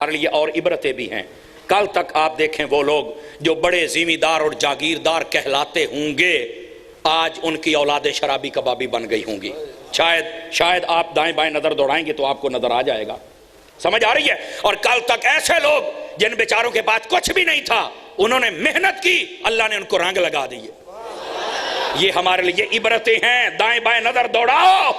ہمارے لیے اور عبرتیں بھی ہیں۔ کل تک آپ دیکھیں وہ لوگ جو بڑے زمیندار اور جاگیردار کہلاتے ہوں گے، آج ان کی اولادیں شرابی کبابی بن گئی ہوں گی۔ شاید آپ دائیں بائیں نظر دوڑائیں گے تو آپ کو نظر آ جائے گا، سمجھ آ رہی ہے؟ اور کل تک ایسے لوگ جن بیچاروں کے پاس کچھ بھی نہیں تھا، انہوں نے محنت کی، اللہ نے ان کو رنگ لگا دیے۔ یہ ہمارے لیے عبرتیں ہیں۔ دائیں بائیں نظر دوڑاؤ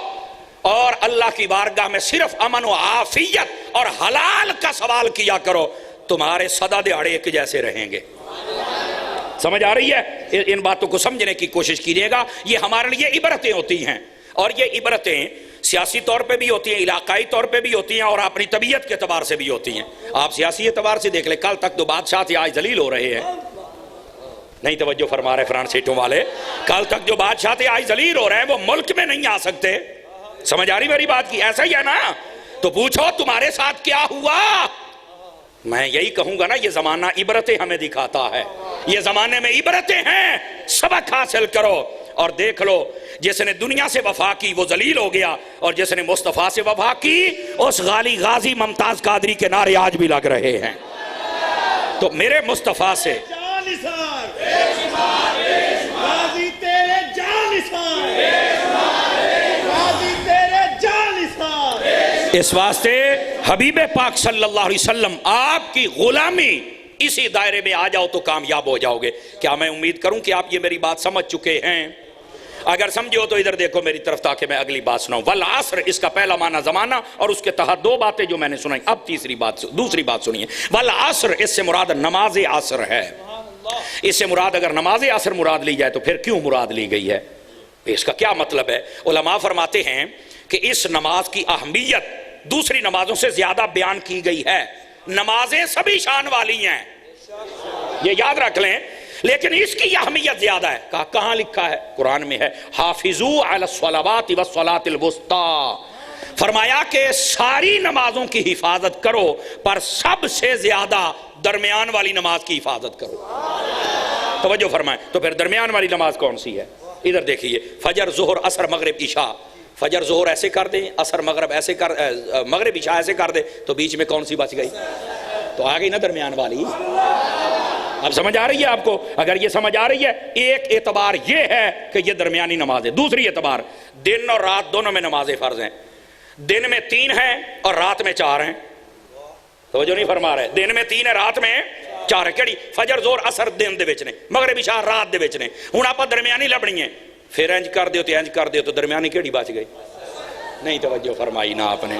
اور اللہ کی بارگاہ میں صرف امن و عافیت اور حلال کا سوال کیا کرو، تمہارے سدا دہاڑے ایک جیسے رہیں گے۔ سمجھ آ رہی ہے؟ ان باتوں کو سمجھنے کی کوشش کیجیے گا۔ یہ ہمارے لیے عبرتیں ہوتی ہیں، اور یہ عبرتیں سیاسی طور پہ بھی ہوتی ہیں، علاقائی طور پہ بھی ہوتی ہیں، اور اپنی طبیعت کے اعتبار سے بھی ہوتی ہیں۔ آپ سیاسی اعتبار سے دیکھ لیں، کل تک تو بادشاہ تھے، آج ذلیل ہو رہے ہیں۔ نہیں توجہ فرما رہے فرانس سیٹوں والے؟ کل تک جو بادشاہ تھے آج ذلیل ہو رہے ہیں، وہ ملک میں نہیں آ سکتے۔ سمجھ آ رہی میری بات کی؟ ایسا ہی ہے نا؟ تو پوچھو تمہارے ساتھ کیا ہوا؟ میں یہی کہوں گا نا، یہ زمانہ عبرتیں ہمیں دکھاتا ہے۔ یہ زمانے میں عبرتیں ہیں، سبق حاصل کرو اور دیکھ لو، جس نے دنیا سے وفا کی وہ ذلیل ہو گیا، اور جس نے مصطفیٰ سے وفا کی اس غالی غازی ممتاز قادری کے نعرے آج بھی لگ رہے ہیں۔ تو میرے مصطفیٰ سے اس واسطے حبیب پاک صلی اللہ علیہ وسلم آپ کی غلامی اسی دائرے میں آ جاؤ تو کامیاب ہو جاؤ گے۔ کیا میں امید کروں کہ آپ یہ میری بات سمجھ چکے ہیں؟ اگر سمجھے ہو تو ادھر دیکھو میری طرف تاکہ میں اگلی بات سناؤں۔ والعصر، اس کا پہلا معنی زمانہ، اور اس کے تحت دو باتیں جو میں نے سنائی۔ اب دوسری بات سنیے۔ والعصر، اس سے مراد نماز عصر ہے۔ اس سے مراد اگر نماز عصر مراد لی جائے تو پھر کیوں مراد لی گئی ہے؟ اس کا کیا مطلب ہے؟ علماء فرماتے ہیں کہ اس نماز کی اہمیت دوسری نمازوں سے زیادہ بیان کی گئی ہے۔ نمازیں سبھی شان والی ہیں، یہ یاد رکھ لیں، لیکن اس کی اہمیت زیادہ ہے۔ کہاں لکھا ہے؟ قرآن میں ہے، حافظوا علی الصلوات والصلاۃ الوسطی۔ فرمایا کہ ساری نمازوں کی حفاظت کرو، پر سب سے زیادہ درمیان والی نماز کی حفاظت کرو۔ توجہ فرمائیں۔ تو پھر درمیان والی نماز کون سی ہے؟ ادھر دیکھیے، فجر، ظہر، عصر، مغرب، عشاء۔ فجر ظہر ایسے کر دیں، عصر مغرب ایسے مغرب عشاء ایسے کر دیں، تو بیچ میں کون سی بچ گئی؟ تو آ گئی نا درمیان والی۔ اب سمجھ آ رہی ہے آپ کو؟ اگر یہ سمجھ آ رہی ہے، ایک اعتبار یہ ہے کہ یہ درمیانی نماز ہے۔ دوسری اعتبار، دن اور رات دونوں میں نمازیں فرض ہیں۔ دن میں 3 ہیں اور رات میں 4 ہیں۔ توجہ نہیں فرما رہے؟ دن میں 3 ہے، رات میں 4 ہے۔ کیڑی؟ فجر ظہر عصر دن دے وچ نے، مغرب عشاء رات دے وچ نے۔ ہن آپ درمیانی لبنی ہے، پھر انج کر دیو تو انج کر دیو، تو درمیانی کیڑی بچ گئی؟ نہیں توجہ فرمائی نا آپ نے۔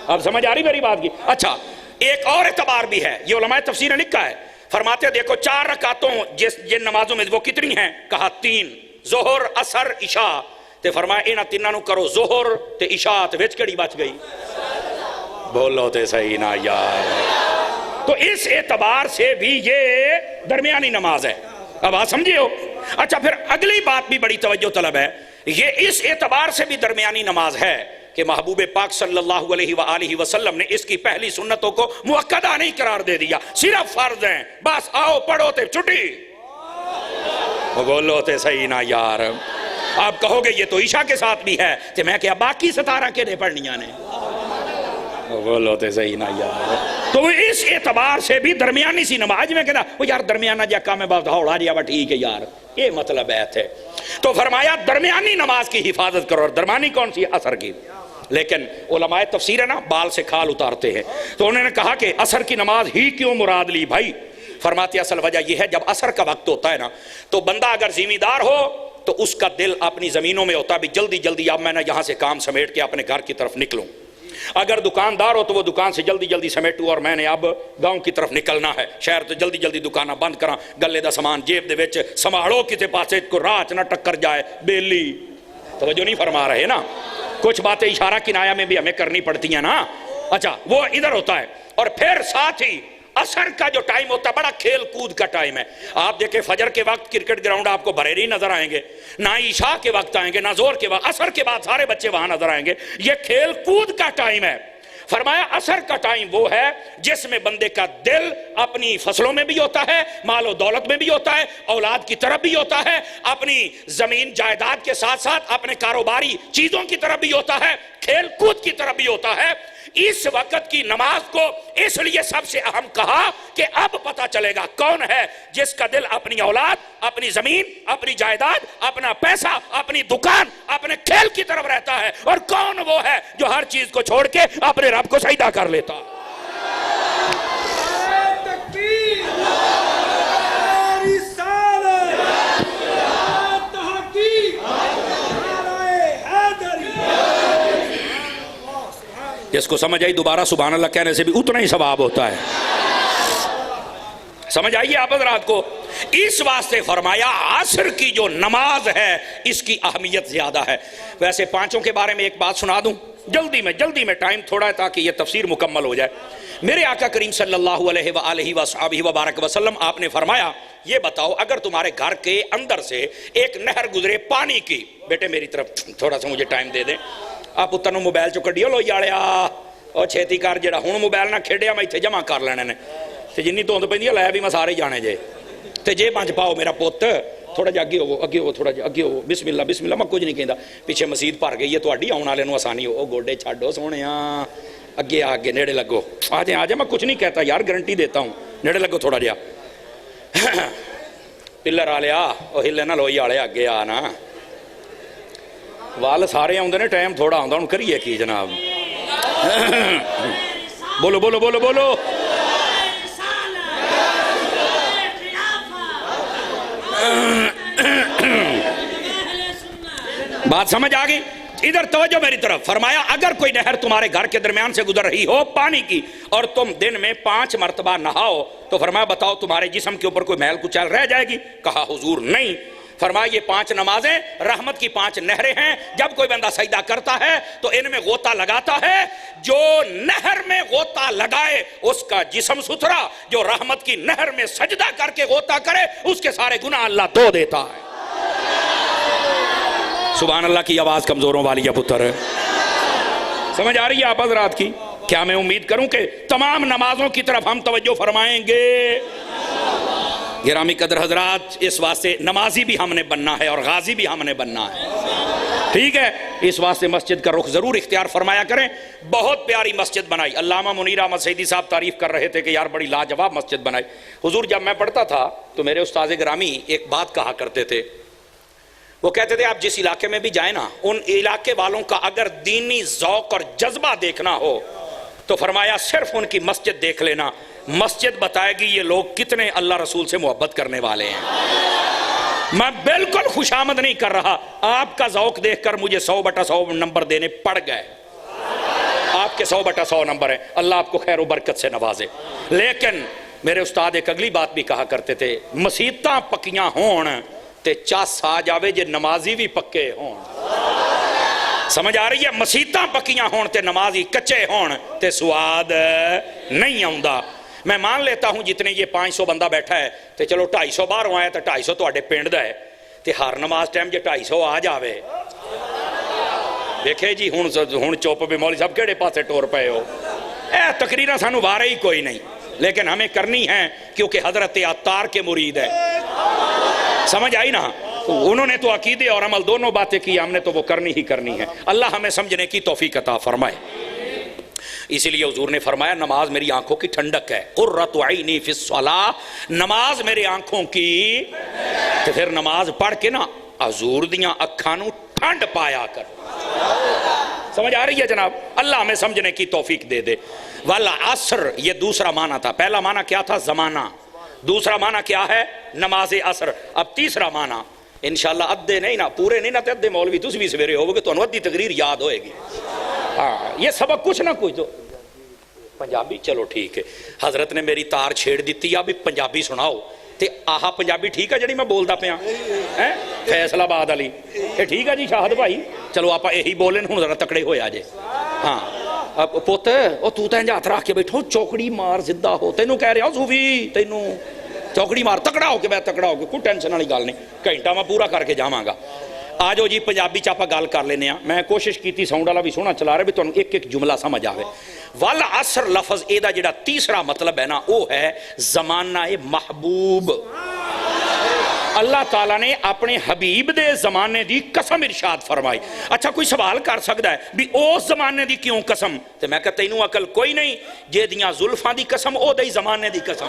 اب سمجھ آ رہی میری بات کی؟ اچھا، ایک اور اعتبار بھی ہے، یہ علماء تفسیر نے لکھا ہے۔ فرماتے ہیں دیکھو 4 رکعتوں جن نمازوں میں وہ کتنی ہیں؟ کہا 3، ظہر، عصر، عشاء۔ تے فرمایا انہاں تیناں نوں کرو ظہر تے عشاء، تے وچ کیڑی بچ گئی؟ بولو تے صحیح نا یار۔ تو اس اعتبار سے بھی یہ درمیانی نماز ہے۔ اب آپ سمجھے ہو؟ اچھا، پھر اگلی بات بھی بڑی توجہ طلب ہے۔ یہ اس اعتبار سے بھی درمیانی نماز ہے کہ محبوب پاک صلی اللہ علیہ وآلہ وسلم نے اس کی پہلی سنتوں کو مؤکدہ نہیں قرار دے دیا، صرف فرض ہیں، بس آؤ پڑھو تے چھٹی۔ بولو تے صحیح نا یار۔ آپ کہو گے یہ تو عشاء کے ساتھ بھی ہے، تو میں کیا باقی 17 کے نے پڑھنیاں نے؟ بولو تے صحیح نا یار۔ تو اس اعتبار سے بھی درمیانی سی نماز میں کہتا وہ یار درمیانہ جا کام ہے، بہت ہوڑا جیا، ٹھیک ہے یار، یہ مطلب ہے تھے۔ تو فرمایا درمیانی نماز کی حفاظت کرو، اور درمیانی کون سی؟ عصر کی۔ لیکن علماء تفسیر ہے نا، بال سے کھال اتارتے ہیں، تو انہوں نے کہا کہ عصر کی نماز ہی کیوں مراد لی بھائی؟ فرماتے اصل وجہ یہ ہے، جب عصر کا وقت ہوتا ہے نا، تو بندہ اگر زمیندار ہو تو اس کا دل اپنی زمینوں میں ہوتا ہے بھی جلدی جلدی اب میں نے یہاں سے کام سمیٹ کے اپنے گھر کی طرف نکلوں۔ اگر دکاندار ہو تو وہ دکان سے جلدی جلدی سمیٹو، اور میں نے اب گاؤں کی طرف نکلنا ہے، شہر تو جلدی جلدی دکانہ بند کراں، گلے دا سامان جیب دے وچ سنبھالو، کسی پاسے کو راہ نہ ٹکر جائے بیلی۔ توجہ نہیں فرما رہے نا؟ کچھ باتیں اشارہ کنایا میں بھی ہمیں کرنی پڑتی ہیں نا۔ اچھا، وہ ادھر ہوتا ہے، اور پھر ساتھ ہی عصر کا جو ٹائم ہوتا ہے بڑا کھیل کود کا ٹائم ہے۔ آپ دیکھیں فجر کے وقت کرکٹ گراؤنڈ آپ کو بھرے نہیں نظر آئیں گے، نہ عشاء کے وقت آئیں گے، نہ ظہر کے وقت، عصر کے بعد سارے بچے وہاں نظر آئیں گے۔ یہ کھیل کود کا ٹائم ہے۔ فرمایا عصر کا ٹائم وہ ہے جس میں بندے کا دل اپنی فصلوں میں بھی ہوتا ہے، مال و دولت میں بھی ہوتا ہے، اولاد کی طرف بھی ہوتا ہے، اپنی زمین جائیداد کے ساتھ ساتھ اپنے کاروباری چیزوں کی طرف بھی ہوتا ہے، کھیل کود کی طرف بھی ہوتا ہے۔ اس وقت کی نماز کو اس لیے سب سے اہم کہا کہ اب پتا چلے گا کون ہے جس کا دل اپنی اولاد، اپنی زمین، اپنی جائیداد، اپنا پیسہ، اپنی دکان، اپنے کھیل کی طرف رہتا ہے، اور کون وہ ہے جو ہر چیز کو چھوڑ کے اپنے رب کو سجدہ کر لیتا ہے۔ جس کو سمجھ آئی دوبارہ سبحان اللہ کہنے سے بھی اتنا ہی ثواب ہوتا ہے۔ سمجھ آئیے آپ حضرات کو، اس واسطے فرمایا عصر کی جو نماز ہے اس کی اہمیت زیادہ ہے۔ ویسے پانچوں کے بارے میں ایک بات سنا دوں جلدی میں، ٹائم تھوڑا ہے تاکہ یہ تفسیر مکمل ہو جائے۔ میرے آقا کریم صلی اللہ علیہ وآلہ وصحبہ وبارک وسلم آپ نے فرمایا یہ بتاؤ اگر تمہارے گھر کے اندر سے ایک نہر گزرے پانی کی، بیٹے میری طرف تھوڑا سا مجھے ٹائم دے دیں، آپ اتنو موبائل چو کڈیو لو یاڑیا اور چھیتی کار جڑا ہن موبائل نہ کھیڈیا میں ایتھے جمع کر لینے نے تے جنی توند پیندی لے بھی میں سارے جانے جے تے جے پنج پاؤ میرا پوت تھوڑا جا اگے ہو تھوڑا جا اگے ہو، بسم اللہ میں کچھ نہیں کہندا، پیچھے مسجد بھر گئی ہے تہاڈی آਉਣ والے نوں آسانی ہو، گوڈے چھڈو سونیا اگے آگے نیڑے لگو، آ جائے میں کچھ نہیں کہتا یار، گارنٹی دیتا ہوں، نیڑے لگو تھوڑا جا، پلر آ لیا او ہلے نہ لوئی والے اگے آ نا، وال سارے آؤندے نے، ٹائم تھوڑا آندا، ہن کریے کی جناب؟ بولو بولو بولو بولو، بات سمجھ آ گئی؟ ادھر توجہ میری طرف، فرمایا اگر کوئی نہر تمہارے گھر کے درمیان سے گزر رہی ہو پانی کی اور تم دن میں 5 مرتبہ نہاؤ تو فرمایا بتاؤ تمہارے جسم کے اوپر کوئی میل کچیل رہ جائے گی؟ کہا حضور نہیں۔ فرمایا یہ 5 نمازیں رحمت کی 5 نہریں ہیں، جب کوئی بندہ سجدہ کرتا ہے تو ان میں غوطہ لگاتا ہے، جو نہر میں غوطہ لگائے اس کا جسم ستھرا، جو رحمت کی نہر میں سجدہ کر کے غوطہ کرے اس کے سارے گناہ اللہ دھو دیتا ہے۔ سبحان اللہ کی آواز کمزوروں والی ہے پتر، سمجھ آ رہی ہے آپ حضرات کی؟ کیا میں امید کروں کہ تمام نمازوں کی طرف ہم توجہ فرمائیں گے؟ گرامی قدر حضرات، اس واسطے نمازی بھی ہم نے بننا ہے اور غازی بھی ہم نے بننا ہے، ٹھیک ہے؟ اس واسطے مسجد کا رخ ضرور اختیار فرمایا کریں۔ بہت پیاری مسجد بنائی، علامہ منیر احمد سعیدی صاحب تعریف کر رہے تھے کہ یار بڑی لاجواب مسجد بنائی۔ حضور جب میں پڑھتا تھا تو میرے استاذ گرامی ایک بات کہا کرتے تھے، وہ کہتے تھے آپ جس علاقے میں بھی جائیں نا، ان علاقے والوں کا اگر دینی ذوق اور جذبہ دیکھنا ہو تو فرمایا صرف ان کی مسجد دیکھ لینا، مسجد بتائے گی یہ لوگ کتنے اللہ رسول سے محبت کرنے والے ہیں۔ میں بالکل خوشامد نہیں کر رہا، آپ کا ذوق دیکھ کر مجھے 100/100 نمبر دینے پڑ گئے، آپ کے 100/100 نمبر ہیں، اللہ آپ کو خیر و برکت سے نوازے۔ لیکن میرے استاد ایک اگلی بات بھی کہا کرتے تھے، مسیتاں پکیاں ہون تے چاس آ جاوے جے نمازی بھی پکے ہون۔ سمجھ آ رہی ہے؟ مسیتاں پکیاں ہون تے نمازی کچے ہون تے سواد نہیں آؤندا۔ میں مان لیتا ہوں جتنے یہ 500 بندہ بیٹھا ہے تے چلو 250 باہر آیا تے 250 تواڈے پنڈ دا ہے تے ہر نماز ٹائم جے 250 آ جاوے، دیکھے جی ہن چوپ بھی مولوی صاحب کیڑے پاسے ٹور پئے ہو، اے تقریرا سانو وارے ہی کوئی نہیں، لیکن ہمیں کرنی ہے کیونکہ حضرت عطار کے مرید ہے۔ سمجھ آئی نا؟ انہوں نے تو عقیدے اور عمل دونوں باتیں کی، ہم نے تو وہ کرنی ہی کرنی ہے۔ اللہ ہمیں سمجھنے کی توفیق عطا فرمائے۔ اسی لیے حضور نے فرمایا نماز میری آنکھوں کی ٹھنڈک ہے، قرۃ عینی فی الصلاۃ، نماز میرے آنکھوں کی، تو پھر نماز پڑھ کے نا حضور دیاں اکھاں نوں ٹھنڈ پایا کر۔ سمجھ آ رہی ہے جناب؟ اللہ ہمیں سمجھنے کی توفیق دے دے۔ والعصر یہ دوسرا معنی تھا، پہلا معنی کیا تھا؟ زمانہ، دوسرا معنی کیا ہے؟ نماز عصر۔ اب تیسرا معنی انشاءاللہ ادھے نہیں نا پورے نہیں نا تے ادھے مولوی تسی بھی سویرے ہوگے تو ادھی تقریر یاد ہوئے گی۔ ہاں یہ سبق کچھ نہ کچھ تو پنجابی، چلو ٹھیک ہے، حضرت نے میری تار چھیڑ دیتی ہے، ابھی پنجابی سناؤ تے آہا پنجابی ٹھیک ہے جڑی میں بولدا پیا فیصل آباد علی، یہ ٹھیک ہے جی شاہد بھائی، چلو آپ یہی بولیں ہوں ذرا تکڑے ہویا جے۔ ہاں پوت او تو تے ہاتھ رکھ کے بیٹھو، چوکڑی مار زدہ ہو، تینوں کہہ رہا صوفی تینوں چوکڑی مار، تکڑا ہو کے میں تکڑا ہو کے، کوئی ٹینشن والی گل نہیں، گھنٹہ میں پورا کر کے جاواں گا۔ آ جاؤ جی پنجابی چ آپاں گل کر لینے ہاں، میں کوشش کیتی ساؤنڈ والا بھی سونا چلا رہا بھی تانوں ایک ایک جملہ سمجھ آوے۔ والعصر لفظ اے دا جڑا تیسرا مطلب ہے نا وہ ہے زمانہ محبوب۔ اللہ تعالیٰ نے اپنے حبیب دے زمانے دی قسم ارشاد فرمائی. اچھا کوئی سوال کر سکتا ہے بھی اس زمانے دی کیوں قسم؟ تو میں کہتا تینوں عقل کوئی نہیں، جے دیاں زلفاں دی قسم او دے زمانے دی قسم.